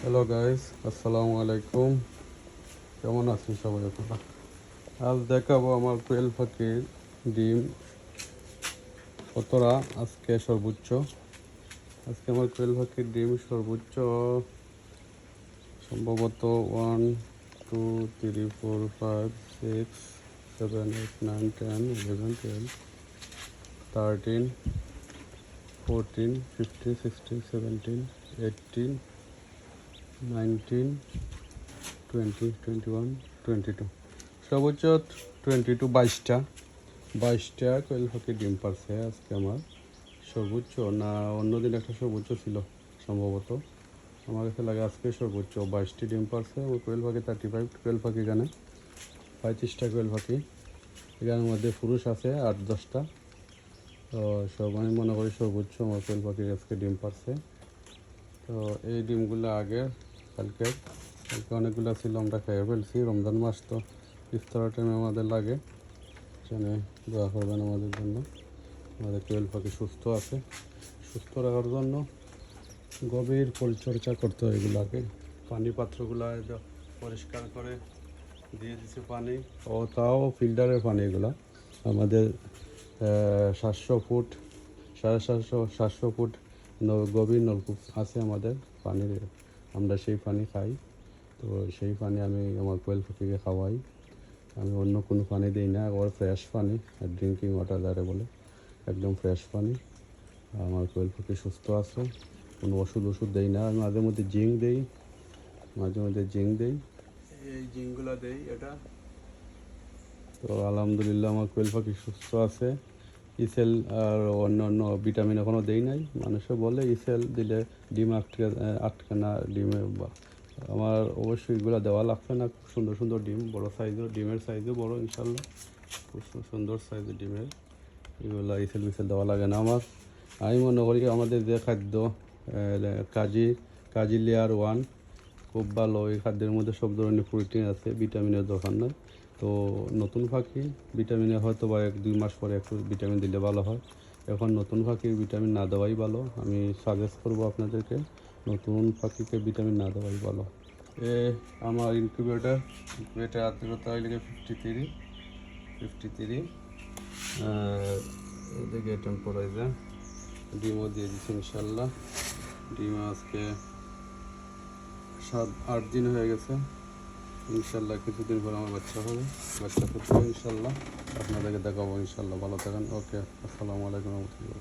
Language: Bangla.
হ্যালো গাইস, আসসালামু আলাইকুম। কেমন আছেন সবাই আপনারা? আজ দেখাবো আমার কোয়েল পাখির ডিম কতটা আজকে সর্বোচ্চ। আজকে আমার কোয়েল পাখির ডিম সর্বোচ্চ সম্ভবত 1 2 3 4 5 6 7 8 9 10 11 12 13 14 15 16 17 18 19 20 21 22 সর্বোচ্চ 22টা কোয়েল পাখি ডিম পারছে আজকে আমার সর্বোচ্চ। না অন্যদিন একটা সর্বোচ্চ ছিল সম্ভবত, আমার কাছে লাগে আজকে সর্বোচ্চ 22টি ডিম পারছে। আমার কোয়েল পাখি 35 কোয়েল পাখি, এখানে 35টা কোয়েল পাখি, এখানের মধ্যে পুরুষ আছে 8-10টা। তো সব আমি মনে করি সর্বোচ্চ আমার কোয়েল পাখি আজকে ডিম পারছে। তো এই ডিমগুলো আগের কালকে অনেকগুলো ছিল, আমরা খেয়ে ফেলছি। রমজান মাস তো ইফতারের টাইমে আমাদের লাগে, সেখানে দোয়া করবেন আমাদের জন্য। আমাদের কোয়েল পাখি সুস্থ আছে, সুস্থ রাখার জন্য গভীর পরিচর্যা করতে হয় এগুলাকে। পানি পাত্রগুলো পরিষ্কার করে দিয়ে দিচ্ছে পানি, ও তাও ফিল্টারের পানি। এগুলো আমাদের 700 ফুট 750 ফুট গভীর নলকূপ আছে আমাদের পানির, আমরা সেই পানি খাই। তো সেই পানি আমি আমার কোয়েল পাখিকে খাওয়াই। আমি অন্য কোনো পানি দিই না, ওর ফ্রেশ পানি, ড্রিঙ্কিং ওয়াটার যারে বলে, একদম ফ্রেশ পানি। আমার কোয়েল পাখি সুস্থ আছে, কোনো ওষুধ দেই না। আমি মাঝে মধ্যে জিঙ্ক দেই, এই জিঙ্কগুলো দেই এটা। তো আলহামদুলিল্লাহ আমার কোয়েল পাখি সুস্থ আছে। ইসেল আর অন্য ভিটামিন এখনও দেই নাই। মানুষে বলে ইসেল দিলে ডিম আটকে না ডিমে, আমার অবশ্যই এগুলো দেওয়া লাগবে না। খুব সুন্দর সুন্দর ডিম, বড় সাইজের ডিমের সাইজও বড়, ইনশাল্লাহ খুব সুন্দর সাইজের ডিমের। এগুলো ইসেল দেওয়া লাগে না আমার। আমি মনে করি আমাদের যে খাদ্য কাজি লেয়ার 1 খুব ভালো। এই খাদ্যের মধ্যে সব ধরনের প্রোটিন আছে, ভিটামিনের দরকার নয়। তো নতুন পাখি ভিটামিনে হয়তো বা 1-2 মাস পরে একটু ভিটামিন দিলে ভালো হয়। এখন নতুন পাখির ভিটামিন না দেওয়াই ভালো। আমি সাজেস্ট করবো আপনাদেরকে, নতুন পাখিকে ভিটামিন না দেওয়াই ভালো। আমার ইনকিউবেটার আর্দ্রতা লেগে 53 এদিকে টেম্পারেচার। ডিমও দিয়ে দিচ্ছি ইনশাল্লাহ। ডিম আজকে 7-8 দিন হয়ে গেছে। ইনশাল্লাহ কিছুদিন পর আমার বাচ্চা ফুটবে ইনশাল্লাহ। আপনাদেরকে দেখাবো ইনশাল্লাহ। ভালো থাকেন। ওকে, আসসালামু আলাইকুম রহমতুল্লাহ।